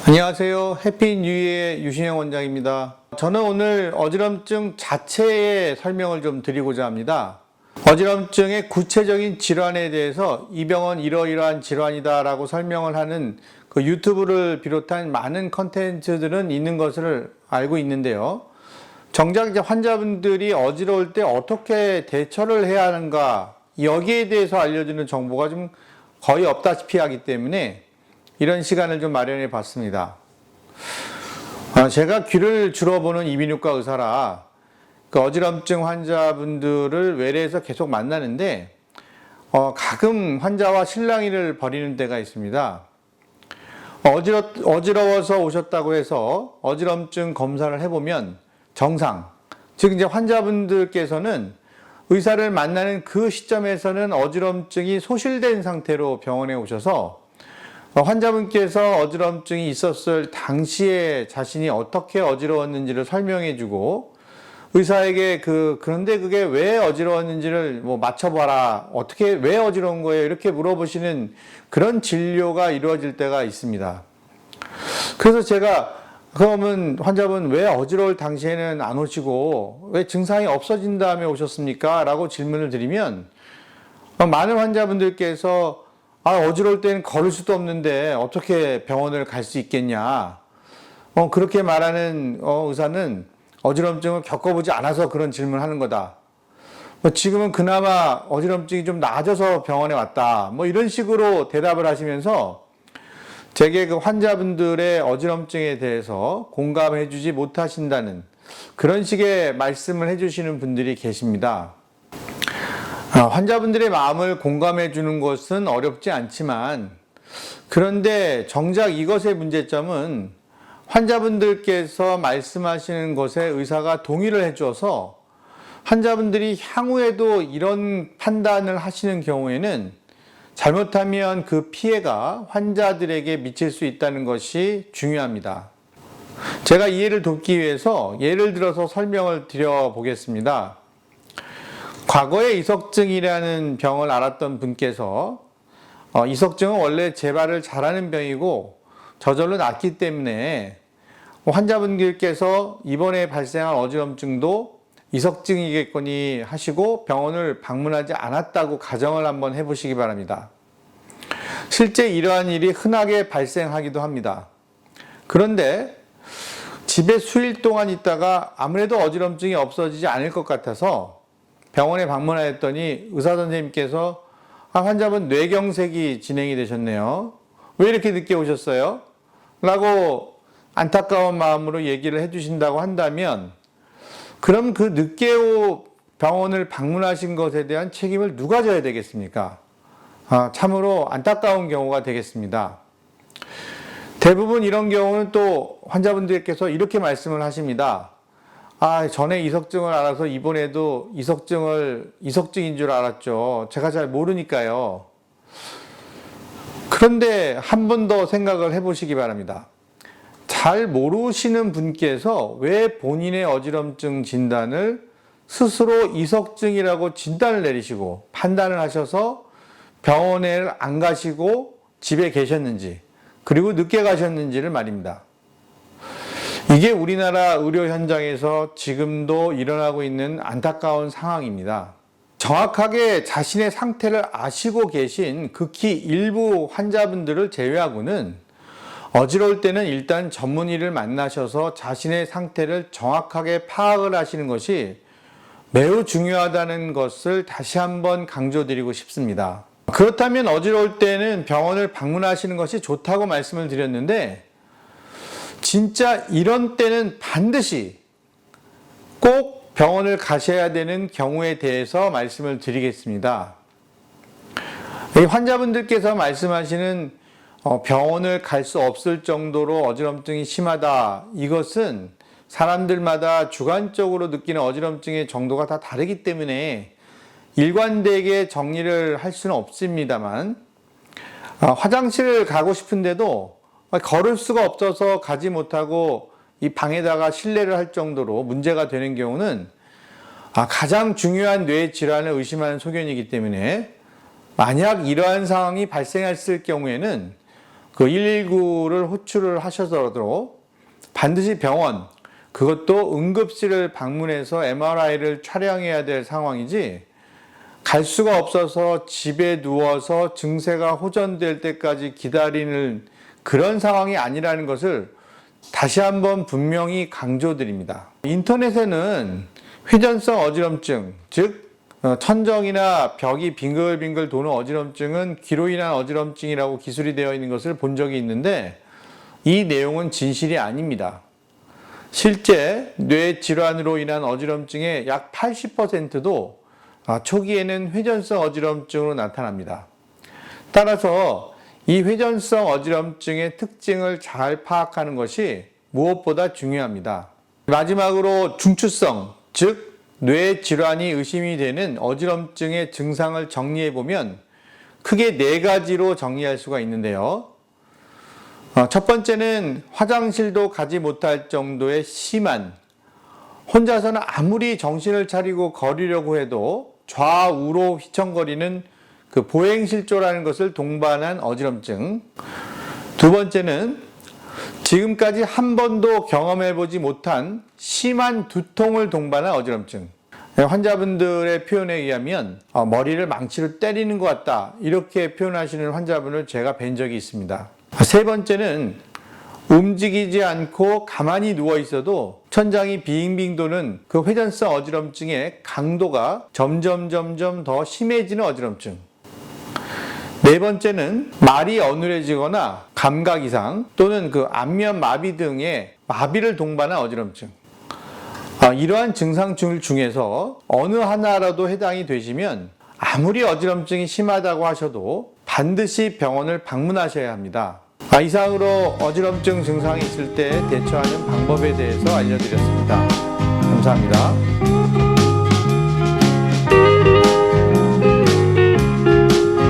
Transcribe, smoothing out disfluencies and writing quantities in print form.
안녕하세요. 해피 뉴이의 유신영 원장입니다. 저는 오늘 어지럼증 자체의 설명을 좀 드리고자 합니다. 어지럼증의 구체적인 질환에 대해서 이 병은 이러이러한 질환이다 라고 설명을 하는 그 유튜브를 비롯한 많은 컨텐츠들은 있는 것을 알고 있는데요. 정작 이제 환자분들이 어지러울 때 어떻게 대처를 해야 하는가, 여기에 대해서 알려주는 정보가 좀 거의 없다시피 하기 때문에 이런 시간을 좀 마련해 봤습니다. 제가 귀를 주로 보는 이비인후과 의사라 그 어지럼증 환자분들을 외래에서 계속 만나는데 가끔 환자와 실랑이를 벌이는 때가 있습니다. 어지러워서 오셨다고 해서 어지럼증 검사를 해보면 정상, 즉 이제 환자분들께서는 의사를 만나는 그 시점에서는 어지럼증이 소실된 상태로 병원에 오셔서 환자분께서 어지럼증이 있었을 당시에 자신이 어떻게 어지러웠는지를 설명해주고 의사에게 그런데 그게 왜 어지러웠는지를 맞춰봐라, 어떻게 왜 어지러운 거예요, 이렇게 물어보시는 그런 진료가 이루어질 때가 있습니다. 그래서 제가 그러면 환자분 왜 어지러울 당시에는 안 오시고 왜 증상이 없어진 다음에 오셨습니까? 라고 질문을 드리면 많은 환자분들께서 어지러울 때는 걸을 수도 없는데 어떻게 병원을 갈 수 있겠냐. 그렇게 말하는 의사는 어지럼증을 겪어보지 않아서 그런 질문을 하는 거다. 지금은 그나마 어지럼증이 좀 나아져서 병원에 왔다. 이런 식으로 대답을 하시면서 제게 그 환자분들의 어지럼증에 대해서 공감해주지 못하신다는 그런 식의 말씀을 해주시는 분들이 계십니다. 환자분들의 마음을 공감해 주는 것은 어렵지 않지만, 그런데 정작 이것의 문제점은 환자분들께서 말씀하시는 것에 의사가 동의를 해줘서 환자분들이 향후에도 이런 판단을 하시는 경우에는 잘못하면 그 피해가 환자들에게 미칠 수 있다는 것이 중요합니다. 제가 이해를 돕기 위해서 예를 들어서 설명을 드려보겠습니다. 과거에 이석증이라는 병을 앓았던 분께서 이석증은 원래 재발을 잘하는 병이고 저절로 낫기 때문에 환자분들께서 이번에 발생한 어지럼증도 이석증이겠거니 하시고 병원을 방문하지 않았다고 가정을 한번 해보시기 바랍니다. 실제 이러한 일이 흔하게 발생하기도 합니다. 그런데 집에 수일 동안 있다가 아무래도 어지럼증이 없어지지 않을 것 같아서 병원에 방문하였더니 의사 선생님께서 환자분 뇌경색이 진행이 되셨네요. 왜 이렇게 늦게 오셨어요? 라고 안타까운 마음으로 얘기를 해주신다고 한다면, 그럼 그 늦게 병원을 방문하신 것에 대한 책임을 누가 져야 되겠습니까? 참으로 안타까운 경우가 되겠습니다. 대부분 이런 경우는 또 환자분들께서 이렇게 말씀을 하십니다. 전에 이석증을 알아서 이번에도 이석증인 줄 알았죠. 제가 잘 모르니까요. 그런데 한 번 더 생각을 해보시기 바랍니다. 잘 모르시는 분께서 왜 본인의 어지럼증 진단을 스스로 이석증이라고 진단을 내리시고 판단을 하셔서 병원에 안 가시고 집에 계셨는지, 그리고 늦게 가셨는지를 말입니다. 이게 우리나라 의료 현장에서 지금도 일어나고 있는 안타까운 상황입니다. 정확하게 자신의 상태를 아시고 계신 극히 일부 환자분들을 제외하고는 어지러울 때는 일단 전문의를 만나셔서 자신의 상태를 정확하게 파악을 하시는 것이 매우 중요하다는 것을 다시 한번 강조드리고 싶습니다. 그렇다면 어지러울 때는 병원을 방문하시는 것이 좋다고 말씀을 드렸는데, 진짜 이런 때는 반드시 꼭 병원을 가셔야 되는 경우에 대해서 말씀을 드리겠습니다. 환자분들께서 말씀하시는 병원을 갈 수 없을 정도로 어지럼증이 심하다, 이것은 사람들마다 주관적으로 느끼는 어지럼증의 정도가 다 다르기 때문에 일관되게 정리를 할 수는 없습니다만, 화장실을 가고 싶은데도 걸을 수가 없어서 가지 못하고 이 방에다가 실내를 할 정도로 문제가 되는 경우는 가장 중요한 뇌 질환을 의심하는 소견이기 때문에, 만약 이러한 상황이 발생했을 경우에는 그 119를 호출을 하셔서도 반드시 병원, 그것도 응급실을 방문해서 MRI를 촬영해야 될 상황이지, 갈 수가 없어서 집에 누워서 증세가 호전될 때까지 기다리는 그런 상황이 아니라는 것을 다시 한번 분명히 강조드립니다. 인터넷에는 회전성 어지럼증, 즉 천정이나 벽이 빙글빙글 도는 어지럼증은 기로 인한 어지럼증이라고 기술이 되어 있는 것을 본 적이 있는데, 이 내용은 진실이 아닙니다. 실제 뇌 질환으로 인한 어지럼증의 약 80%도 초기에는 회전성 어지럼증으로 나타납니다. 따라서 이 회전성 어지럼증의 특징을 잘 파악하는 것이 무엇보다 중요합니다. 마지막으로 중추성, 즉 뇌 질환이 의심이 되는 어지럼증의 증상을 정리해 보면 크게 4가지로 정리할 수가 있는데요. 첫 번째는 화장실도 가지 못할 정도의 심한, 혼자서는 아무리 정신을 차리고 걸으려고 해도 좌우로 휘청거리는 그 보행실조라는 것을 동반한 어지럼증. 두 번째는 지금까지 한 번도 경험해보지 못한 심한 두통을 동반한 어지럼증. 환자분들의 표현에 의하면 머리를 망치로 때리는 것 같다, 이렇게 표현하시는 환자분을 제가 뵌 적이 있습니다. 세 번째는 움직이지 않고 가만히 누워 있어도 천장이 빙빙 도는 그 회전성 어지럼증의 강도가 점점 더 심해지는 어지럼증. 네 번째는 말이 어눌해지거나 감각 이상 또는 그 안면 마비 등의 마비를 동반한 어지럼증. 이러한 증상 중에서 어느 하나라도 해당이 되시면 아무리 어지럼증이 심하다고 하셔도 반드시 병원을 방문하셔야 합니다. 이상으로 어지럼증 증상이 있을 때 대처하는 방법에 대해서 알려드렸습니다. 감사합니다.